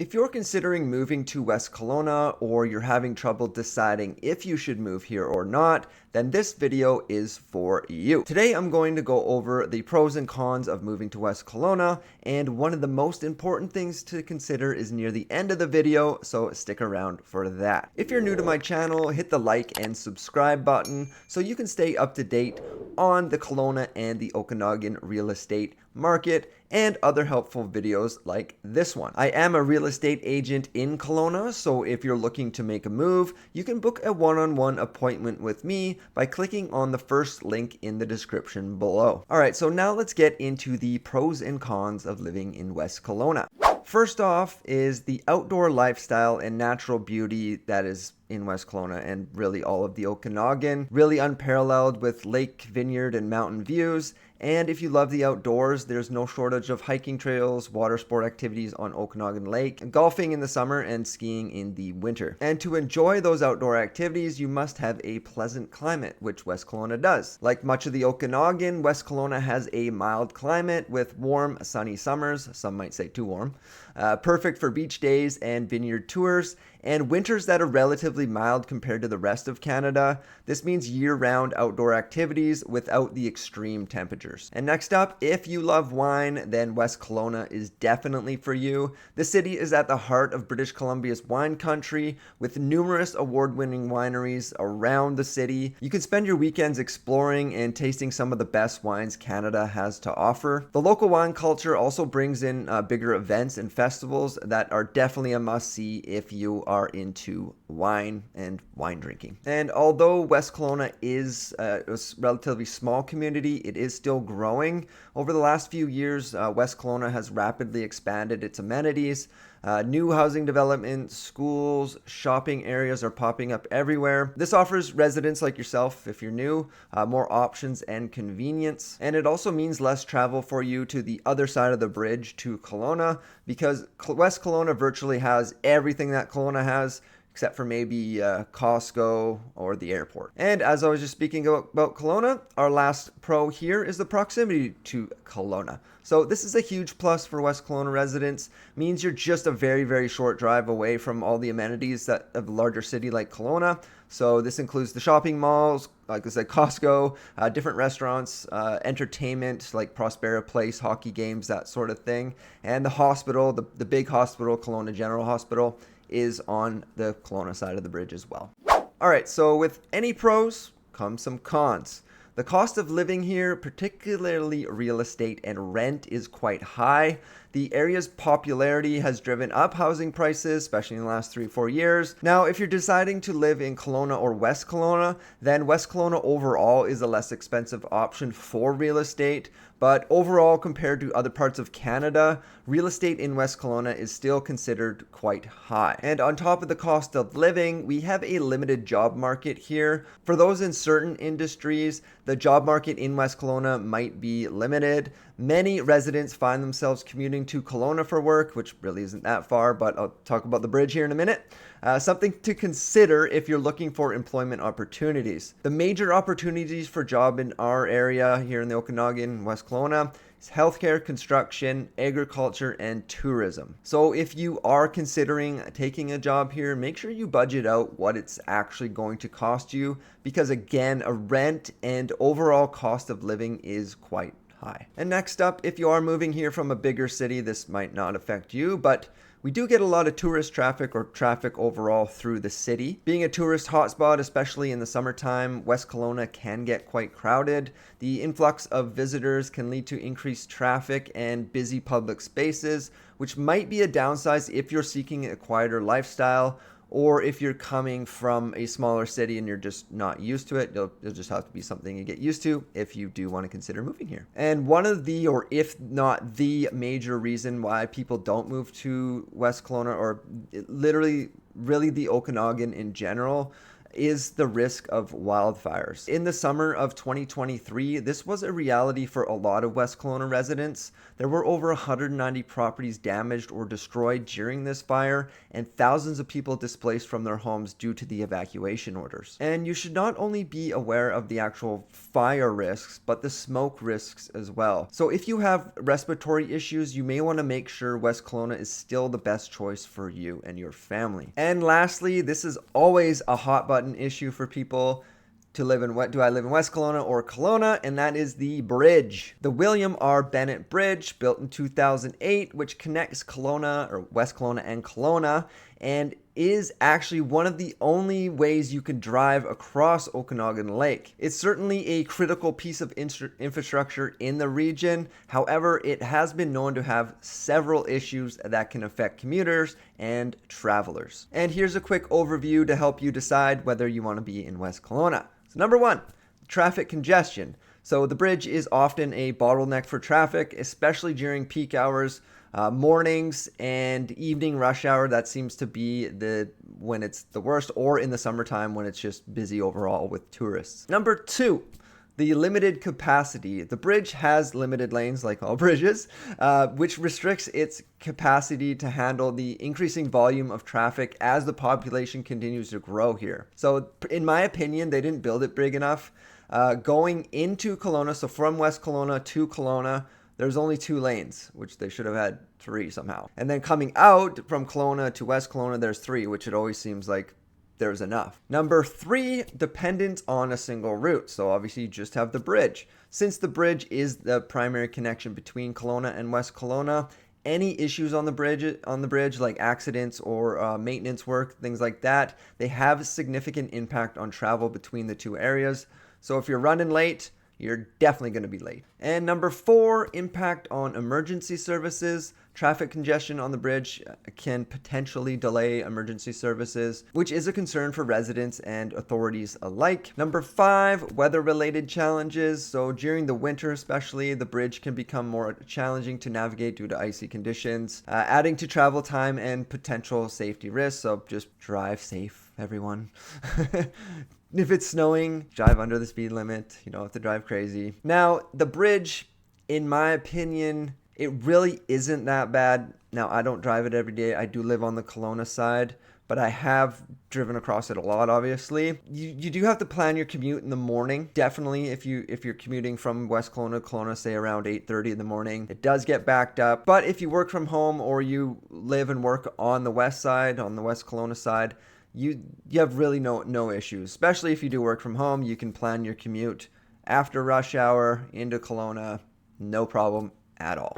If you're considering moving to West Kelowna or you're having trouble deciding if you should move here or not, then this video is for you. Today I'm going to go over the pros and cons of moving to West Kelowna, and one of the most important things to consider is near the end of the video, so stick around for that. If you're new to my channel, hit the like and subscribe button so you can stay up to date on the Kelowna and the Okanagan real estate market and other helpful videos like this one. I am a real estate agent in Kelowna, so if you're looking to make a move, you can book a one-on-one appointment with me by clicking on the first link in the description below. Alright, so now let's get into the pros and cons of living in West Kelowna. First off is the outdoor lifestyle and natural beauty that is in West Kelowna and really all of the Okanagan. Really unparalleled with lake, vineyard, and mountain views. And if you love the outdoors, there's no shortage of hiking trails, water sport activities on Okanagan Lake, golfing in the summer, and skiing in the winter. And to enjoy those outdoor activities, you must have a pleasant climate, which West Kelowna does. Like much of the Okanagan, West Kelowna has a mild climate with warm, sunny summers, some might say too warm, perfect for beach days and vineyard tours, and winters that are relatively mild compared to the rest of Canada. This means year-round outdoor activities without the extreme temperatures. And next up, if you love wine, then West Kelowna is definitely for you. The city is at the heart of British Columbia's wine country with numerous award-winning wineries around the city. You can spend your weekends exploring and tasting some of the best wines Canada has to offer. The local wine culture also brings in bigger events and festivals that are definitely a must-see if you are into wine and wine drinking. And although West Kelowna is a relatively small community, it is still growing. Over the last few years, West Kelowna has rapidly expanded its amenities. New housing development, schools, shopping areas are popping up everywhere. This offers residents like yourself, if you're new, more options and convenience. And it also means less travel for you to the other side of the bridge to Kelowna, because West Kelowna virtually has everything that Kelowna has, except for maybe Costco or the airport. And as I was just speaking about Kelowna, our last pro here is the proximity to Kelowna. So this is a huge plus for West Kelowna residents. Means you're just a very, very short drive away from all the amenities of a larger city like Kelowna. So this includes the shopping malls, like I said, Costco, different restaurants, entertainment like Prospera Place, hockey games, that sort of thing. And the hospital, the big hospital, Kelowna General Hospital, is on the Kelowna side of the bridge as well. Alright, so with any pros come some cons. The cost of living here, particularly real estate and rent, is quite high. The area's popularity has driven up housing prices, especially in the last 3-4 years. Now, if you're deciding to live in Kelowna or West Kelowna, then West Kelowna overall is a less expensive option for real estate. But overall, compared to other parts of Canada, real estate in West Kelowna is still considered quite high. And on top of the cost of living, we have a limited job market here. For those in certain industries, the job market in West Kelowna might be limited. Many residents find themselves commuting to Kelowna for work, which really isn't that far, but I'll talk about the bridge here in a minute. Something to consider if you're looking for employment opportunities. The major opportunities for job in our area here in the Okanagan, West Kelowna, is healthcare, construction, agriculture, and tourism. So if you are considering taking a job here, make sure you budget out what it's actually going to cost you, because again, a rent and overall cost of living is quite high. And next up, if you are moving here from a bigger city, this might not affect you, but we do get a lot of tourist traffic or traffic overall through the city. Being a tourist hotspot, especially in the summertime, West Kelowna can get quite crowded. The influx of visitors can lead to increased traffic and busy public spaces, which might be a downside if you're seeking a quieter lifestyle, or if you're coming from a smaller city and you're just not used to it. It'll just have to be something you get used to if you do want to consider moving here. And one of the, or if not the major reason why people don't move to West Kelowna, or literally really the Okanagan in general, is the risk of wildfires. In the summer of 2023, this was a reality for a lot of West Kelowna residents. There were over 190 properties damaged or destroyed during this fire, and thousands of people displaced from their homes due to the evacuation orders. And you should not only be aware of the actual fire risks, but the smoke risks as well. So if you have respiratory issues, you may want to make sure West Kelowna is still the best choice for you and your family. And lastly, this is always a hot button issue for people to live in. What do I live in, West Kelowna or Kelowna? And that is the bridge. The William R. Bennett Bridge, built in 2008, which connects Kelowna or West Kelowna and Kelowna, and is actually one of the only ways you can drive across Okanagan Lake. It's certainly a critical piece of infrastructure in the region. However, it has been known to have several issues that can affect commuters and travelers. And here's a quick overview to help you decide whether you want to be in West Kelowna. So number one, traffic congestion. So the bridge is often a bottleneck for traffic, especially during peak hours, mornings and evening rush hour. That seems to be when it's the worst, or in the summertime when it's just busy overall with tourists. Number two, the limited capacity. The bridge has limited lanes, like all bridges, which restricts its capacity to handle the increasing volume of traffic as the population continues to grow here. So in my opinion, they didn't build it big enough. Going into Kelowna, so from West Kelowna to Kelowna, there's only 2 lanes, which they should have had 3 somehow. And then coming out from Kelowna to West Kelowna, there's 3, which it always seems like there's enough. Number 3, dependent on a single route. So obviously you just have the bridge. Since the bridge is the primary connection between Kelowna and West Kelowna, any issues on the bridge like accidents or maintenance work, things like that, they have a significant impact on travel between the 2 areas. So if you're running late, you're definitely going to be late. And number 4, impact on emergency services. Traffic congestion on the bridge can potentially delay emergency services, which is a concern for residents and authorities alike. Number 5, weather-related challenges. So during the winter especially, the bridge can become more challenging to navigate due to icy conditions, adding to travel time and potential safety risks. So just drive safe, everyone. If it's snowing, drive under the speed limit. You don't have to drive crazy. Now, the bridge, in my opinion, it really isn't that bad. Now, I don't drive it every day. I do live on the Kelowna side, but I have driven across it a lot, obviously. You do have to plan your commute in the morning. Definitely, if you're commuting from West Kelowna to Kelowna, say around 8:30 in the morning, it does get backed up. But if you work from home or you live and work on the west side, on the West Kelowna side, you have really no issues. Especially if you do work from home, you can plan your commute after rush hour into Kelowna, no problem at all.